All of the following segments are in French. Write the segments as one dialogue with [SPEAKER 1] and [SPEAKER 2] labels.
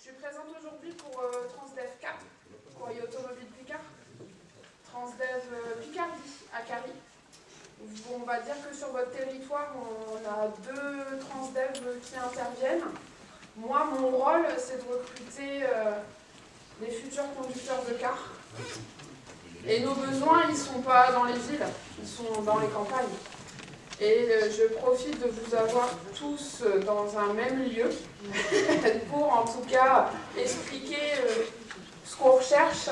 [SPEAKER 1] suis présente aujourd'hui pour Transdev Cap, courrier automobile Picard. Transdev Picardie à Carry. On va dire que sur votre territoire, on a 2 Transdev qui interviennent. Moi, mon rôle, c'est de recruter les futurs conducteurs de car. Et nos besoins, ils ne sont pas dans les villes, ils sont dans les campagnes. Et je profite de vous avoir tous dans un même lieu pour en tout cas expliquer ce qu'on recherche.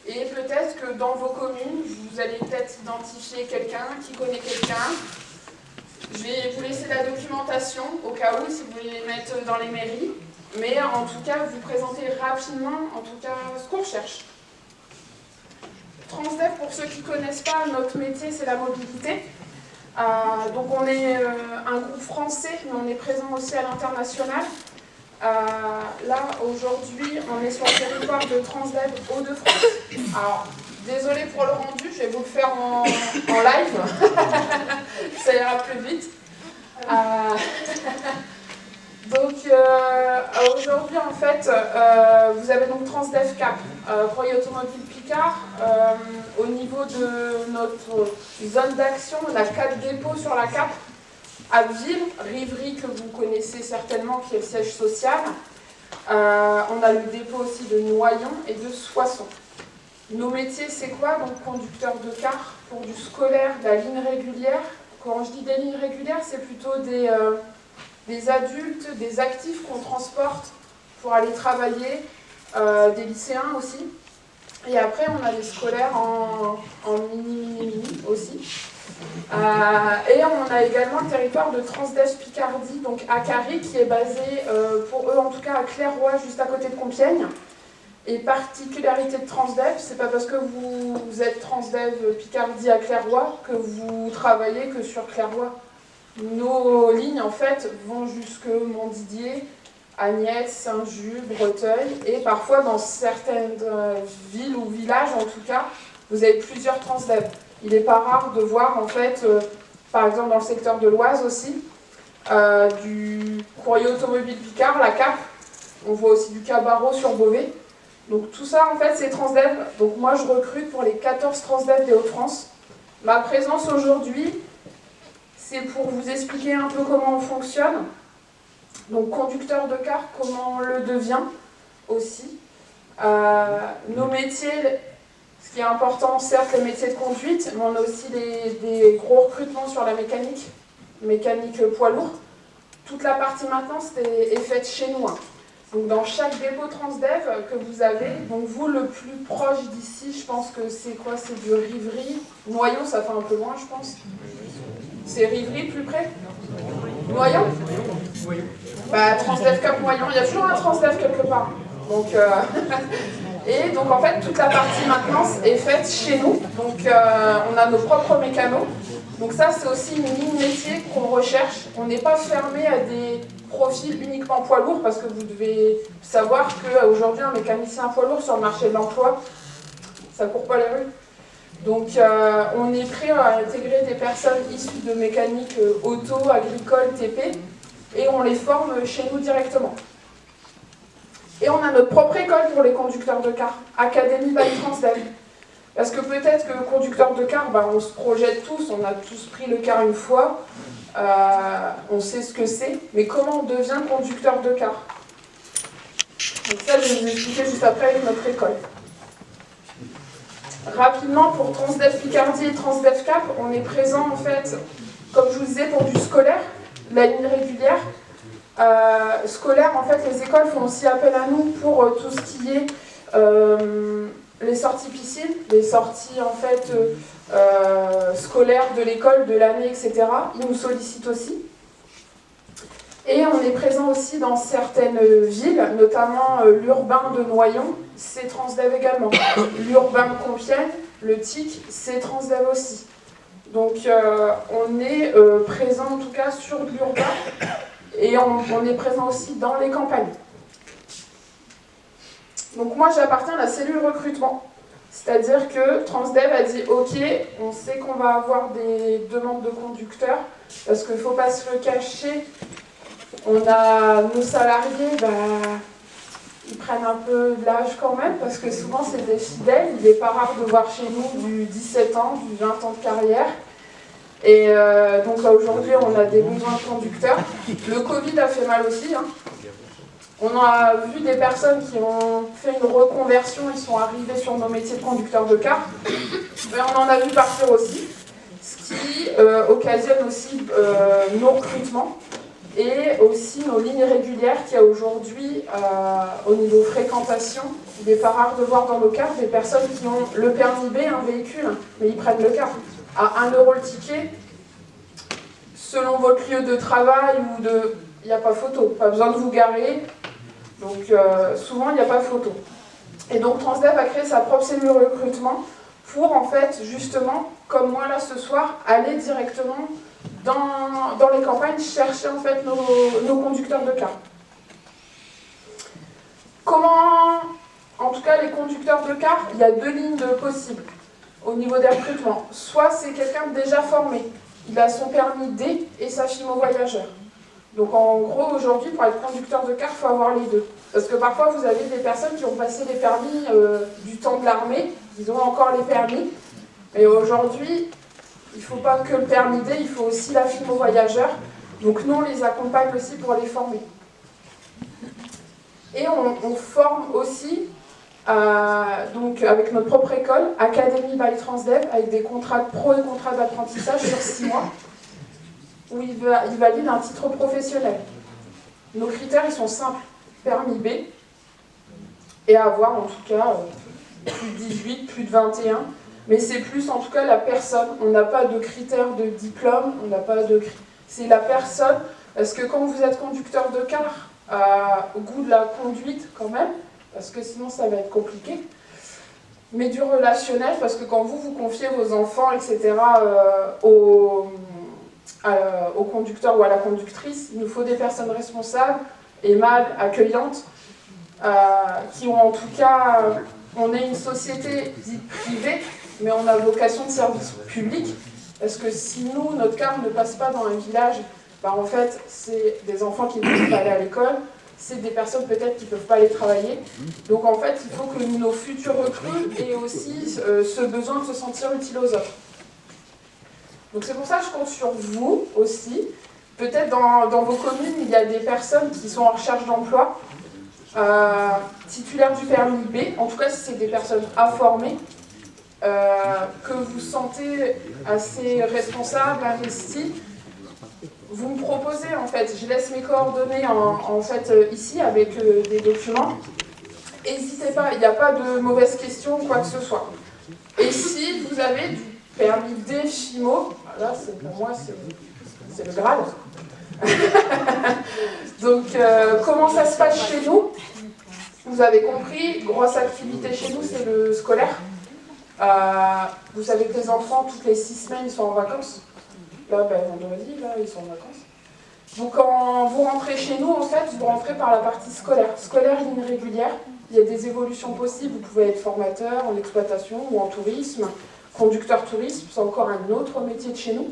[SPEAKER 1] Et peut-être que dans vos communes, vous allez peut-être identifier quelqu'un qui connaît quelqu'un. Je vais vous laisser la documentation au cas où, si vous voulez les mettre dans les mairies. Mais en tout cas, vous présenter rapidement en tout cas ce qu'on recherche. Transdev, pour ceux qui ne connaissent pas, notre métier, c'est la mobilité. Donc on est un groupe français, mais on est présent aussi à l'international. Là, aujourd'hui, on est sur le territoire de Transdev Hauts-de-France. Alors, désolé pour le rendu, je vais vous le faire en live. Ça ira plus vite. Donc, aujourd'hui, en fait, vous avez donc Transdev Cap, courrier automobile Picard. Au niveau de notre zone d'action, on a 4 dépôts sur la Cap. Abbeville, Rivry, que vous connaissez certainement, qui est le siège social. On a le dépôt aussi de Noyon et de Soissons. Nos métiers, c'est quoi? Donc, conducteur de car pour du scolaire, de la ligne régulière. Quand je dis des lignes régulières, c'est plutôt des adultes, des actifs qu'on transporte pour aller travailler, des lycéens aussi. Et après, on a des scolaires en mini aussi. Et on a également le territoire de Transdev Picardie, donc à Carry, qui est basé, pour eux en tout cas, à Clairoy, juste à côté de Compiègne. Et particularité de Transdev, c'est pas parce que vous êtes Transdev Picardie à Clairoy que vous travaillez que sur Clairoy. Nos lignes, en fait, vont jusque Montdidier, Agnès, Saint-Just, Breteuil, et parfois dans certaines villes ou villages, en tout cas, vous avez plusieurs Transdev. Il n'est pas rare de voir, en fait, par exemple dans le secteur de l'Oise aussi, du courrier automobile Picard, la Cap. On voit aussi du Cabarro sur Beauvais. Donc tout ça, en fait, c'est Transdev. Donc moi, je recrute pour les 14 Transdev des Hauts-de-France. Ma présence aujourd'hui, c'est pour vous expliquer un peu comment on fonctionne. Donc conducteur de car, comment on le devient aussi. Nos métiers, ce qui est important, certes les métiers de conduite, mais on a aussi des gros recrutements sur la mécanique poids lourd. Toute la partie maintenance est faite chez nous. Donc dans chaque dépôt Transdev que vous avez, donc vous le plus proche d'ici, je pense que c'est quoi? C'est du Rivry. Noyon, ça fait un peu loin, je pense. C'est Rivry plus près? Noyon? Bah, Transdev Cap Noyon, il y a toujours un Transdev quelque part. Donc, et donc en fait, toute la partie maintenance est faite chez nous. Donc on a nos propres mécanos. Donc ça, c'est aussi une ligne métier qu'on recherche. On n'est pas fermé à des profils uniquement poids lourd, parce que vous devez savoir qu'aujourd'hui, un mécanicien poids lourd sur le marché de l'emploi, ça ne court pas les rues. Donc on est prêt à intégrer des personnes issues de mécanique auto, agricole, TP, et on les forme chez nous directement. Et on a notre propre école pour les conducteurs de car, Académie by Transdev. Parce que peut-être que conducteur de car, on se projette tous, on a tous pris le car une fois, on sait ce que c'est, mais comment on devient conducteur de car? Donc ça, je vais vous expliquer juste après avec notre école. Rapidement, pour Transdev Picardie et Transdev Cap, on est présent en fait, comme je vous disais, pour du scolaire, la ligne régulière. Scolaire, en fait, les écoles font aussi appel à nous pour tout ce qui est les sorties piscines, les sorties en fait scolaires de l'école, de l'année, etc. Ils nous sollicitent aussi. Et on est présent aussi dans certaines villes, notamment l'urbain de Noyon, c'est Transdev également. L'urbain de Compiègne, le TIC, c'est Transdev aussi. Donc on est présent en tout cas sur de l'urbain et on est présent aussi dans les campagnes. Donc moi j'appartiens à la cellule recrutement. C'est-à-dire que Transdev a dit ok, on sait qu'on va avoir des demandes de conducteurs, parce qu'il ne faut pas se le cacher, on a nos salariés, ils prennent un peu de l'âge quand même, parce que souvent c'est des fidèles. Il n'est pas rare de voir chez nous du 17 ans, du 20 ans de carrière. Et donc aujourd'hui, on a des besoins de conducteurs. Le Covid a fait mal aussi. Hein. On a vu des personnes qui ont fait une reconversion, ils sont arrivés sur nos métiers de conducteurs de car. Mais on en a vu partir aussi, ce qui occasionne aussi nos recrutements et aussi nos lignes régulières qui a aujourd'hui, au niveau fréquentation, il n'est pas rare de voir dans nos cars des personnes qui ont le permis B, un véhicule, mais ils prennent le car. À 1 € le ticket, selon votre lieu de travail ou de... Il n'y a pas photo, pas besoin de vous garer, donc souvent il n'y a pas photo. Et donc Transdev a créé sa propre cellule recrutement pour en fait justement, comme moi là ce soir, aller directement dans les campagnes chercher en fait nos conducteurs de car. Comment, en tout cas les conducteurs de car, il y a 2 lignes de possibles au niveau des recrutements. Soit c'est quelqu'un de déjà formé, il a son permis D et sa FIMO voyageur. Donc en gros aujourd'hui pour être conducteur de car, il faut avoir les deux. Parce que parfois vous avez des personnes qui ont passé les permis du temps de l'armée, ils ont encore les permis, mais aujourd'hui il ne faut pas que le permis D, il faut aussi la FIMO voyageur. Donc nous on les accompagne aussi pour les former. Et on forme aussi, donc avec notre propre école, Academy by Transdev, avec des contrats de pro et contrats d'apprentissage sur 6 mois, où il valide un titre professionnel. Nos critères, ils sont simples. Permis B, et avoir en tout cas plus de 18, plus de 21, mais c'est plus en tout cas la personne. On n'a pas de critères de diplôme, on n'a pas de... C'est la personne, parce que quand vous êtes conducteur de car, au goût de la conduite quand même, parce que sinon ça va être compliqué, mais du relationnel, parce que quand vous confiez vos enfants, etc., au conducteur ou à la conductrice, il nous faut des personnes responsables, aimables, accueillantes, qui ont en tout cas, on est une société dite privée, mais on a vocation de service public, parce que si nous, notre car ne passe pas dans un village, bah en fait, c'est des enfants qui ne peuvent pas aller à l'école, c'est des personnes peut-être qui ne peuvent pas aller travailler. Donc en fait, il faut que nos futurs recrues aient aussi ce besoin de se sentir utiles aux autres. Donc c'est pour ça que je compte sur vous aussi. Peut-être dans vos communes, il y a des personnes qui sont en recherche d'emploi, titulaires du permis B, en tout cas si c'est des personnes informées, que vous sentez assez responsables, investies. Vous me proposez, en fait, je laisse mes coordonnées en fait, ici avec des documents. N'hésitez pas, il n'y a pas de mauvaises questions ou quoi que ce soit. Et si vous avez du permis D FIMO, là pour moi c'est le Graal. Donc comment ça se passe chez nous? Vous avez compris, grosse activité chez nous c'est le scolaire. Vous savez que les enfants toutes les 6 semaines ils sont en vacances. Là vendredi, là ils sont en vacances. Donc quand vous rentrez chez nous en fait, vous rentrez par la partie scolaire. Scolaire ligne régulière, il y a des évolutions possibles, vous pouvez être formateur en exploitation ou en tourisme. Conducteur tourisme, c'est encore un autre métier de chez nous.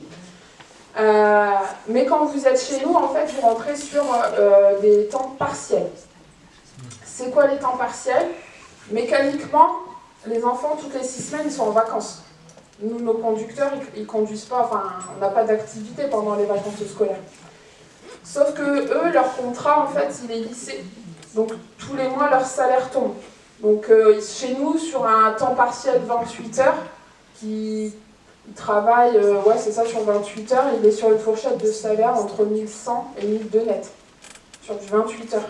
[SPEAKER 1] Mais quand vous êtes chez nous, en fait, vous rentrez sur des temps partiels. C'est quoi les temps partiels? Mécaniquement, les enfants, toutes les 6 semaines, ils sont en vacances. Nous, nos conducteurs, ils conduisent pas, enfin, on n'a pas d'activité pendant les vacances scolaires. Sauf que eux, leur contrat, en fait, il est lissé. Donc, tous les mois, leur salaire tombe. Donc, chez nous, sur un temps partiel 28 heures, il travaille, ouais c'est ça, sur 28 heures, il est sur une fourchette de salaire entre 1100 et 1200 net, sur du 28 heures.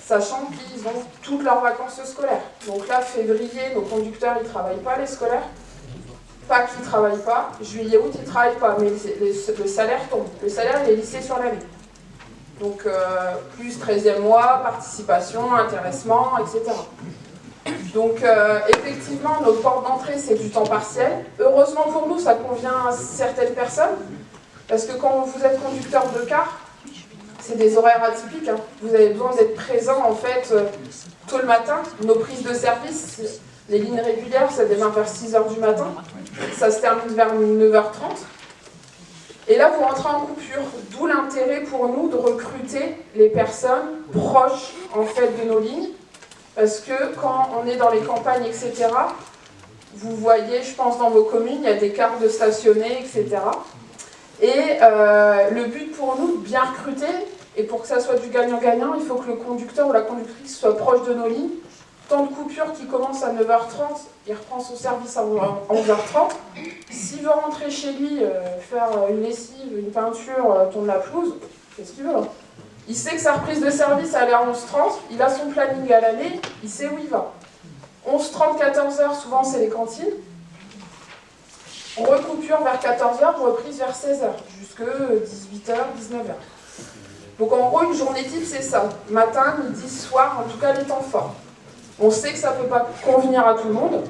[SPEAKER 1] Sachant qu'ils ont toutes leurs vacances scolaires. Donc là, février, nos conducteurs, ils ne travaillent pas, les scolaires. Pâques, ils ne travaillent pas. Juillet, août, ils ne travaillent pas, mais le salaire tombe. Le salaire, il est lissé sur l'année. Donc, plus 13e mois, participation, intéressement, etc. Donc effectivement, notre porte d'entrée, c'est du temps partiel. Heureusement pour nous, ça convient à certaines personnes, parce que quand vous êtes conducteur de car, c'est des horaires atypiques. Hein. Vous avez besoin d'être présent en fait tôt le matin. Nos prises de service, les lignes régulières, ça démarre vers 6h du matin. Ça se termine vers 9h30. Et là, vous rentrez en coupure. D'où l'intérêt pour nous de recruter les personnes proches en fait de nos lignes, Parce que quand on est dans les campagnes, etc., vous voyez, je pense, dans vos communes, il y a des cartes de stationner, etc. Et le but pour nous, de bien recruter, et pour que ça soit du gagnant-gagnant, il faut que le conducteur ou la conductrice soit proche de nos lignes. Temps de coupure qui commence à 9h30, il reprend son service à 11h30. S'il veut rentrer chez lui, faire une lessive, une peinture, tourner la pelouse, qu'est-ce qu'il veut hein. Il sait que sa reprise de service elle est à 11h30, il a son planning à l'année, il sait où il va. 11h30, 14h, souvent c'est les cantines. On recoupure vers 14h, reprise vers 16h, jusque 18h, 19h. Donc en gros, une journée type, c'est ça. Matin, midi, soir, en tout cas les temps forts. On sait que ça ne peut pas convenir à tout le monde,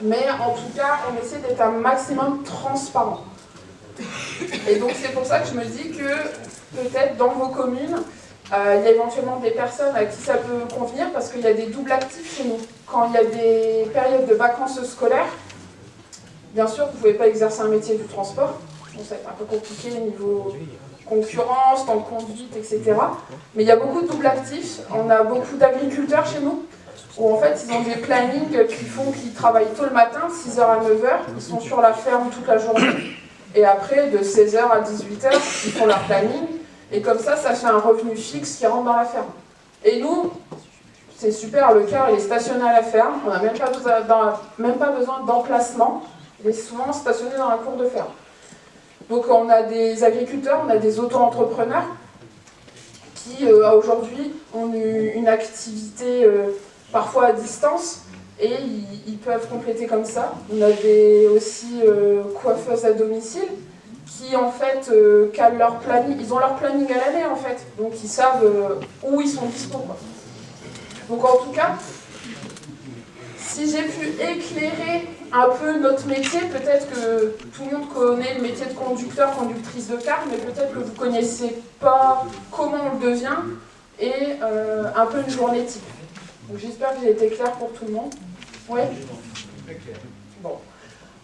[SPEAKER 1] mais en tout cas, on essaie d'être un maximum transparent. Et donc c'est pour ça que je me dis que peut-être dans vos communes, il y a éventuellement des personnes à qui ça peut convenir, parce qu'il y a des doubles actifs chez nous. Quand il y a des périodes de vacances scolaires, bien sûr, vous ne pouvez pas exercer un métier du transport, donc ça va être un peu compliqué au niveau concurrence, temps de conduite, etc. Mais il y a beaucoup de doubles actifs. On a beaucoup d'agriculteurs chez nous, où en fait ils ont des plannings qui font qu'ils travaillent tôt le matin, 6h à 9h, ils sont sur la ferme toute la journée. Et après, de 16h à 18h, ils font leur planning. Et comme ça fait un revenu fixe qui rentre dans la ferme. Et nous, c'est super, le car il est stationné à la ferme, on n'a même pas besoin d'emplacement. Il est souvent stationné dans la cour de ferme. Donc on a des agriculteurs, on a des auto-entrepreneurs qui aujourd'hui ont une activité parfois à distance et ils peuvent compléter comme ça. On a aussi coiffeuses à domicile qui en fait calent leur planning, ils ont leur planning à l'année en fait, donc ils savent où ils sont dispo. Donc en tout cas, si j'ai pu éclairer un peu notre métier, peut-être que tout le monde connaît le métier de conducteur, conductrice de car, mais peut-être que vous ne connaissez pas comment on le devient et un peu une journée type. Donc j'espère que j'ai été claire pour tout le monde. Oui ? Bon.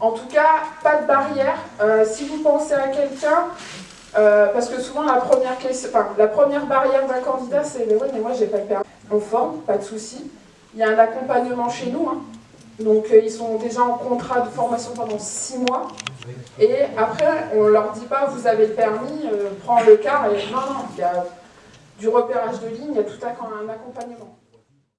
[SPEAKER 1] En tout cas, pas de barrière. Si vous pensez à quelqu'un, parce que souvent la première barrière d'un candidat, c'est « oui, mais moi j'ai pas le permis ». On forme, pas de souci. Il y a un accompagnement chez nous, hein. Donc ils sont déjà en contrat de formation pendant 6 mois. Et après, on ne leur dit pas, vous avez le permis, prends le car. Et non, il y a du repérage de ligne, il y a tout un accompagnement.